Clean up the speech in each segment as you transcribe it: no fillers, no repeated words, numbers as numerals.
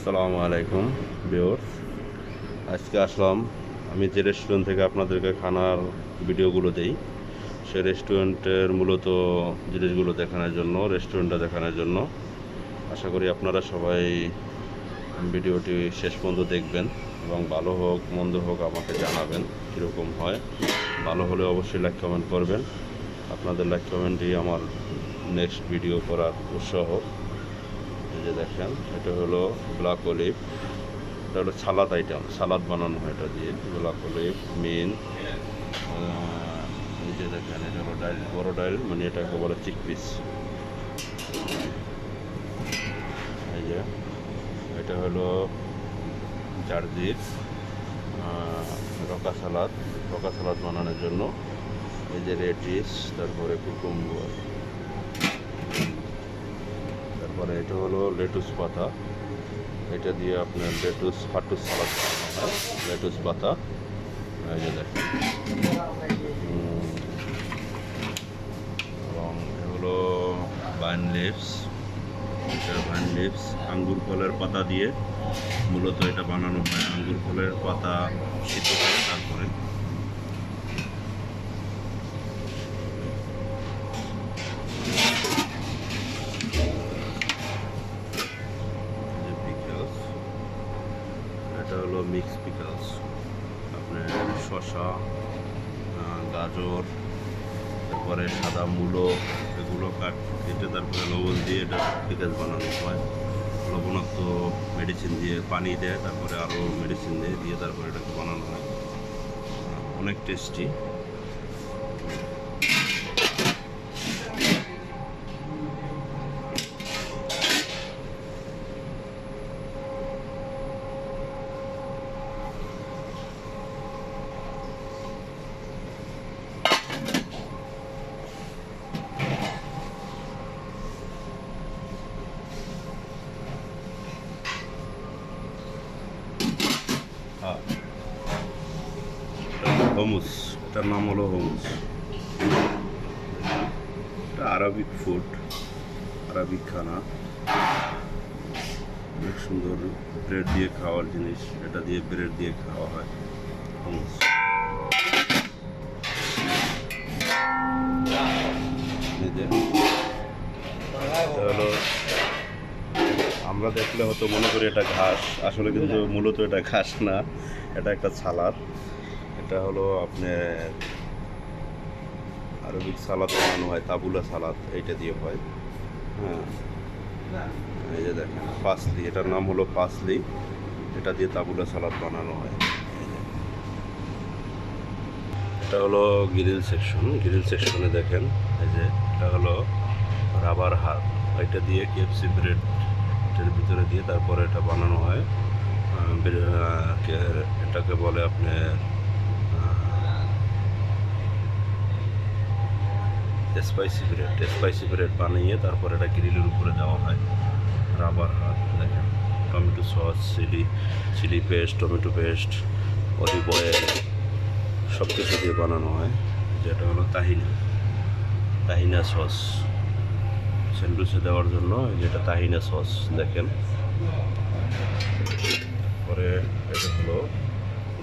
আসসালামু আলাইকুম ভিউয়ার্স, আজকে আসলাম আমি যে রেস্টুরেন্ট থেকে আপনাদেরকে খানার ভিডিওগুলো দেই সেই রেস্টুরেন্টের মূলত জিনিসগুলো দেখানোর জন্য, রেস্টুরেন্টটা দেখানোর জন্য। আশা করি আপনারা সবাই ভিডিওটি শেষ পর্যন্ত দেখবেন এবং ভালো হোক মন্দ হোক আমাকে জানাবেন কীরকম হয়। ভালো হলে অবশ্যই লাইক কমেন্ট করবেন, আপনাদের লাইক কমেন্টই আমার নেক্সট ভিডিও করার উৎসাহ। এই যে দেখেন, এটা হলো ব্ল্যাক অলিভ, এটা হলো সালাদ আইটেম, সালাদ বানানো হয় এটা দিয়ে। ব্ল্যাক অলিভ মিন, এই যে দেখেন এটা হলো ডাইল, বড় ডাইল, মানে এটাকে বলে চিকপিস। এই যে এটা হলো জার্জির রকা সালাদ, রকা সালাদ বানানোর জন্য। এই যে রেডিশ, তারপরে কুকুম্বর, তারপরে এটা হলো লেটুস পাতা, এটা দিয়ে আপনার লেটুস ফাটুস সালাদ বানানো হয়, লেটুস পাতা। এই যে দেখেন, এবং এগুলো ভাইন লিভস, এটা ভাইন লিভস আঙ্গুর ফলের পাতা দিয়ে মূলত এটা বানানো হয়। আঙ্গুর ফলের পাতা সিদ্ধ করে তারপরে এটা হলো মিক্স পিকলস, আপনার শসা, গাজর, তারপরে সাদা মূলো, এগুলো কেটে তারপরে লবণ দিয়ে এটা পিকলস বানানো হয়। লবণাক্ত মেডিসিন দিয়ে, পানি দেয়, তারপরে আরও মেডিসিন দিয়ে তারপরে এটাকে বানানো হয়। অনেক টেস্টি। হোমস, এটার নাম হলো হোমস। এটা আরবিক ফুড, আরবিক খানা, অনেক সুন্দর ব্রেড দিয়ে খাওয়ার জিনিস। এটা দিয়ে ব্রেড দিয়ে খাওয়া হয় হোমস। এটা হলো, আমরা দেখলে হয়তো মনে করি এটা ঘাস, আসলে কিন্তু মূলত এটা ঘাস না, এটা একটা সালাদ। এটা হলো আপনার আরবিক সালাদ বানানো হয়, তাবুলা সালাদ এইটা দিয়ে হয়। হ্যাঁ, এই যে দেখেন পাসলি, এটার নাম হলো পাসলি, এটা দিয়ে তাবুলা সালাদ বানানো হয়। এটা হলো গ্রিল সেকশন, গ্রিল সেকশনে দেখেন এই যে এটা হলো রাবার হাত, এটা দিয়ে কেএফসি ব্রেড এটার ভিতরে দিয়ে তারপরে এটা বানানো হয়। এটাকে বলে আপনার স্পাইসি ব্রেড, স্পাইসি ব্রেড বানিয়ে তারপর এটা গ্রিলের উপরে দেওয়া হয়। রাবার হাত দেখেন, tomato sauce, chilli paste, tomato paste, olive oil সব কিছু দিয়ে বানানো হয়। যেটা হলো তাহিনা, তাহিনা সস স্যান্ডউইচে দেওয়ার জন্য, যেটা তাহিনা সস দেখেন। তারপরে এটা হলো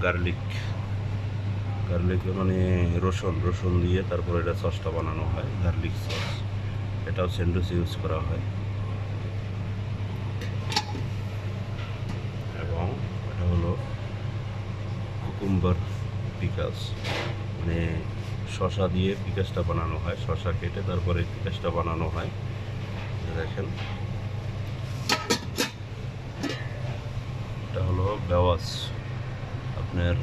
গার্লিক, গার্লিক মানে রসুন দিয়ে তারপরে এটা সসটা বানানো হয়, গার্লিক সস। এটাও স্যান্ডউইচ ইউজ করা হয়। এবং এটা হলো কুকুম্বার পিকাস, মানে শসা দিয়ে পিকাসটা বানানো হয়, শসা কেটে তারপরে পিকাসটা বানানো হয়। দেখেন এটা হলো বেওয়াস, আপনার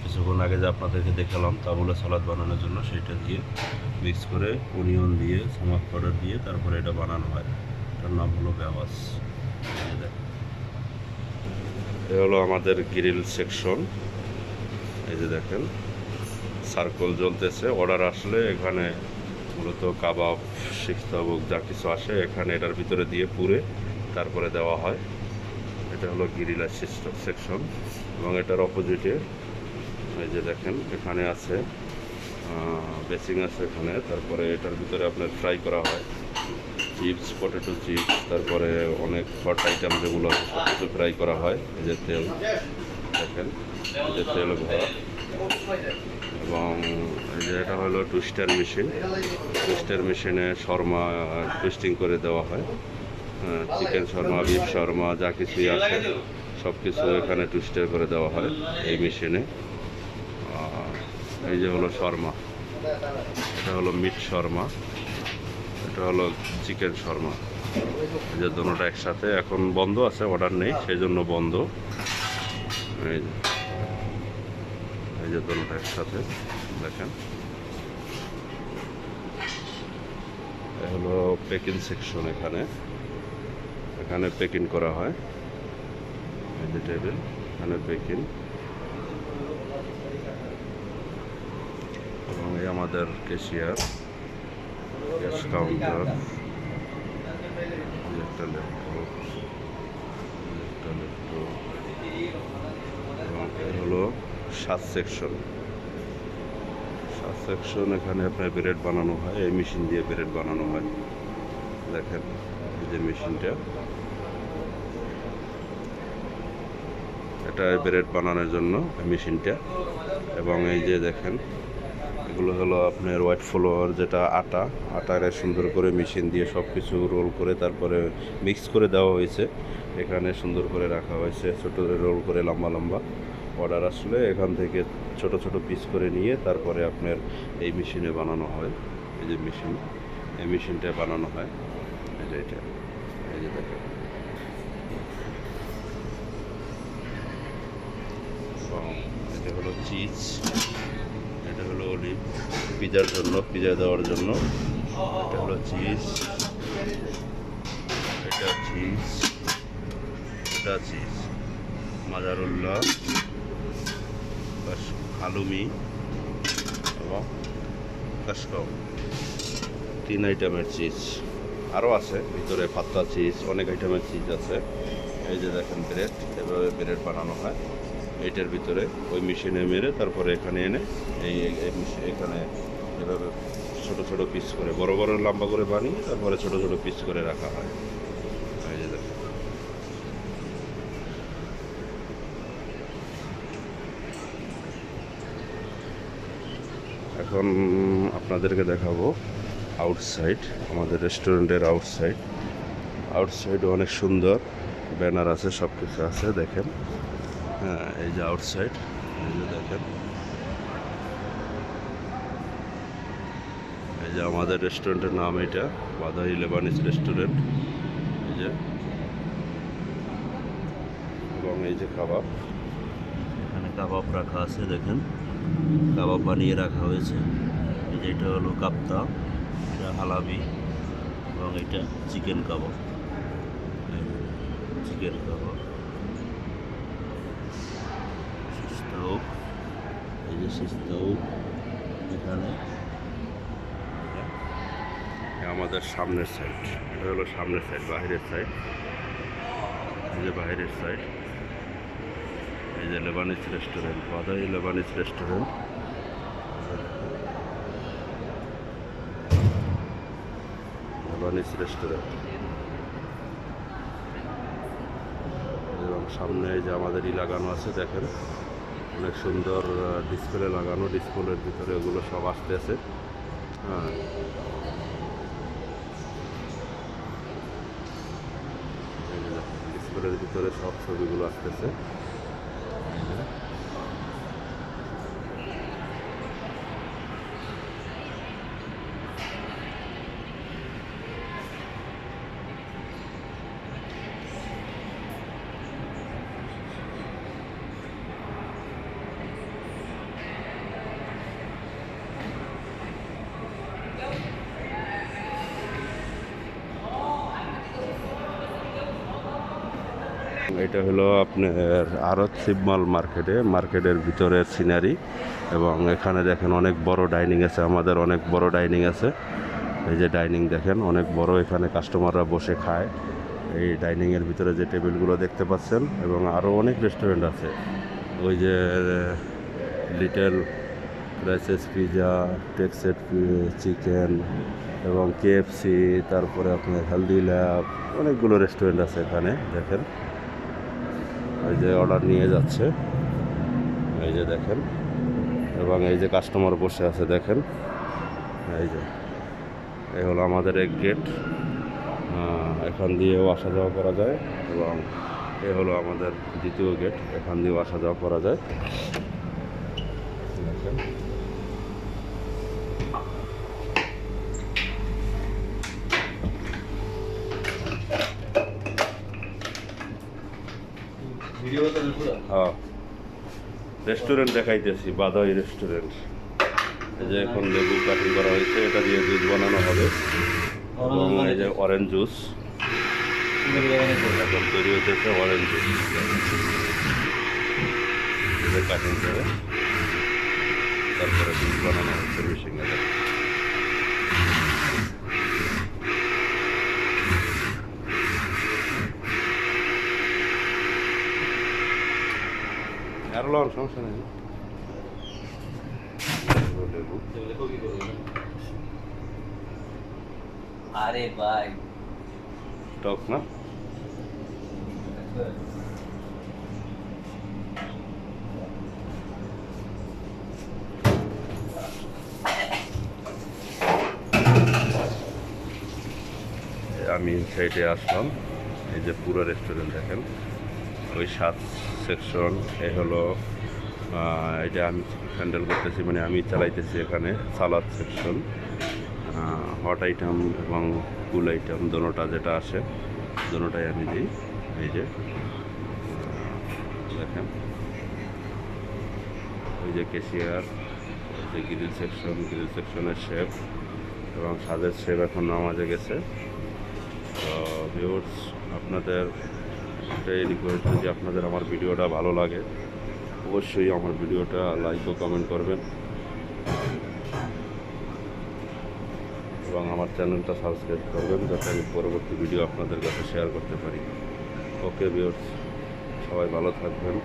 কিছুক্ষণ আগে যে আপনাদেরকে দেখালাম তাবুলা সালাদ বানানোর জন্য, সেটা দিয়ে মিক্স করে অনিয়ন দিয়ে, সামাক পাউডার দিয়ে তারপরে এটা বানানো হয়। এটার নাম হলো বেওয়াস। এটা হলো আমাদের গ্রিল সেকশন। এই যে দেখেন সার্কল জ্বলতেছে, অর্ডার আসলে এখানে মূলত কাবাব, শিখ তাবুক যা কিছু আসে এখানে এটার ভিতরে দিয়ে পুরে তারপরে দেওয়া হয়। এটা হলো গ্রিল সেকশন। এবং এটার অপোজিটে এই যে দেখেন এখানে আছে বেসিং আছে এখানে, তারপরে এটার ভিতরে আপনার ফ্রাই করা হয়। চিপস, পটেটো চিপস, তারপরে অনেক হট আইটেম যেগুলো আছে সব কিছু ফ্রাই করা হয়। এই যে তেল দেখেন, এই যে তেল ভরা। এবং এই যে এটা হলো টুইস্টার মেশিন। টুইস্টার মেশিনে শর্মা টুইস্টিং করে দেওয়া হয়। চিকেন শর্মা, বিফ শর্মা, যা কিছুই আছে সব কিছু এখানে টুইস্টার করে দেওয়া হয় এই মেশিনে। এই যে হলো শর্মা, এটা হলো মিট শর্মা, এটা হলো চিকেন শর্মা। এই যে দুটোটা একসাথে এখন বন্ধ আছে, অর্ডার নেই সেই জন্য বন্ধ। এই যে দুটোটা একসাথে দেখেন। এই হলো পেকিং সেকশন, এখানে পেকিং করা হয়। এই যে টেবিল, এখানে পেকিং। এবং এই আমাদের ক্যাশিয়ার, ক্যাশ কাউন্টার, একটা ল্যাপটপ, এবং এই হলো 7 সেকশন। এখানে আপনার ব্রেড বানানো হয়, এই মেশিন দিয়ে ব্রেড বানানো হয়। দেখেন এই যে মেশিনটা, এটা ব্রেড বানানোর জন্য মেশিনটা। এবং এই যে দেখেন এগুলো হলো আপনার হোয়াইট ফ্লোর, যেটা আটারে সুন্দর করে মেশিন দিয়ে সব কিছু রোল করে তারপরে মিক্স করে দেওয়া হয়েছে। এখানে সুন্দর করে রাখা হয়েছে, ছোটো রোল করে লম্বা লম্বা। অর্ডার আসলে এখান থেকে ছোট ছোট পিস করে নিয়ে তারপরে আপনার এই মেশিনে বানানো হয়। এই যে মেশিন, এই মেশিনটা বানানো হয়। এই যে এটা, এই যে দেখেন। এটা হলো চিজ, এটা হলো অলিভ, পিজার জন্য, পিজা দেওয়ার জন্য। এটা হলো চিজ, এটা চিজ, এটা চিজ, মাজারুল্লাহ, হালুমি এবং কাশকাও, 3 আইটেমের চিজ। আরও আছে ভিতরে ফাত্তা চিজ, অনেক আইটেমের চিজ আছে। এই যে দেখেন ব্রেড, এভাবে ব্রেড বানানো হয় এইটার ভিতরে, ওই মেশিনে মেরে তারপরে এখানে এনে এখানে এভাবে ছোট ছোট পিস করে, বড় বড় লম্বা করে বানিয়ে তারপরে ছোট ছোট পিস করে রাখা হয়। এই যে দেখেন। এখন আপনাদেরকে দেখাবো আউটসাইড, আমাদের রেস্টুরেন্টের আউটসাইড অনেক সুন্দর, ব্যানার আছে, সব কিছু আছে দেখেন। হ্যাঁ, এই যে আউটসাইড, এই যে দেখেন, এই যে আমাদের রেস্টুরেন্টের নাম, এটা বাদাই লেবানিজ রেস্টুরেন্ট। এই যে, এবং এই যে কাবাব, এখানে কাবাব রাখা আছে দেখেন, কাবাব বানিয়ে রাখা হয়েছে। এই যে এটা হলো কাপ্তা, এটা হালাবি, এবং এটা চিকেন কাবাব, তাওuk, এই যে তাওuk। এখানে আমাদের সামনের সাইড, এটা হলো সামনের সাইড, বাহিরের সাইড। এই যে বাহিরের সাইড, এই যে লেবানিজ রেস্টুরেন্ট, বাদাই লেবানিজ রেস্টুরেন্ট। এবং সামনে যে আমাদের লাগানো আছে দেখেন, অনেক সুন্দর ডিসপ্লে লাগানো, ডিসপ্লের ভিতরে ওগুলো সব আসতেছে। হ্যাঁ, ডিসপ্লের ভিতরে সব ছবিগুলো আসতেছে। এটা হলো আপনার আরত শিবমাল মার্কেটের ভিতরের সিনারি। এবং এখানে দেখেন অনেক বড় ডাইনিং আছে, আমাদের অনেক বড় ডাইনিং আছে। এই যে ডাইনিং দেখেন অনেক বড়, এখানে কাস্টমাররা বসে খায় এই ডাইনিংয়ের ভিতরে যে টেবিলগুলো দেখতে পাচ্ছেন। এবং আরও অনেক রেস্টুরেন্ট আছে, ওই যে লিটল ক্রাইসেস পিজা, টেক্সেড চিকেন, এবং কেএফসি, তারপরে আপনার হেলদি ল্যাব, অনেকগুলো রেস্টুরেন্ট আছে এখানে। দেখেন এই যে অর্ডার নিয়ে যাচ্ছে, এই যে দেখেন, এবং এই যে কাস্টমার বসে আছে দেখেন। এই যে এই হলো আমাদের এক গেট, এখান দিয়েও আসা যাওয়া করা যায়, এবং এ হলো আমাদের দ্বিতীয় গেট, এখান দিয়েও আসা যাওয়া করা যায়। দেখেন হ্যাঁ, রেস্টুরেন্ট দেখাইতেছি, বাদাই রেস্টুরেন্ট। এই যে এখন লেবু কাটিং করা হয়েছে, এটা দিয়ে জুস বানানো হবে, এবং এই যে অরেঞ্জ জুস এখন তৈরি হতেছে, অরেঞ্জ জুস কাটিং করে তারপরে জুস বানানো হচ্ছে মেশিনে। আরো লন সমস্যা নেই। আরে ভাই টক না, আমি সাইডে আসলাম। এই যে পুরো রেস্টুরেন্ট দেখেন, ওই 7 সেকশন, এই হলো এটা আমি হ্যান্ডেল করতেছি, মানে আমি চালাইতেছি এখানে সালাদ সেকশন, হট আইটেম এবং কুল আইটেম দোনোটা যেটা আসে দোনোটাই আমি দিই। এই যে দেখেন, ওই যে ক্যাশিয়ার, এই যে গ্রিল সেকশন, গ্রিল সেকশনের শেফ এবং সাজের শেফ এখন নামাজে গেছে। তো ভিউয়ার্স, আপনাদের এটাই রিকোয়েস্ট, যদি আপনাদের আমার ভিডিওটা ভালো লাগে অবশ্যই আমার ভিডিওটা লাইক ও কমেন্ট করবেন, এবং আমার চ্যানেলটা সাবস্ক্রাইব করবেন, যাতে আমি পরবর্তী ভিডিও আপনাদের কাছে শেয়ার করতে পারি। ওকে ভিউয়ার্স, সবাই ভালো থাকবেন।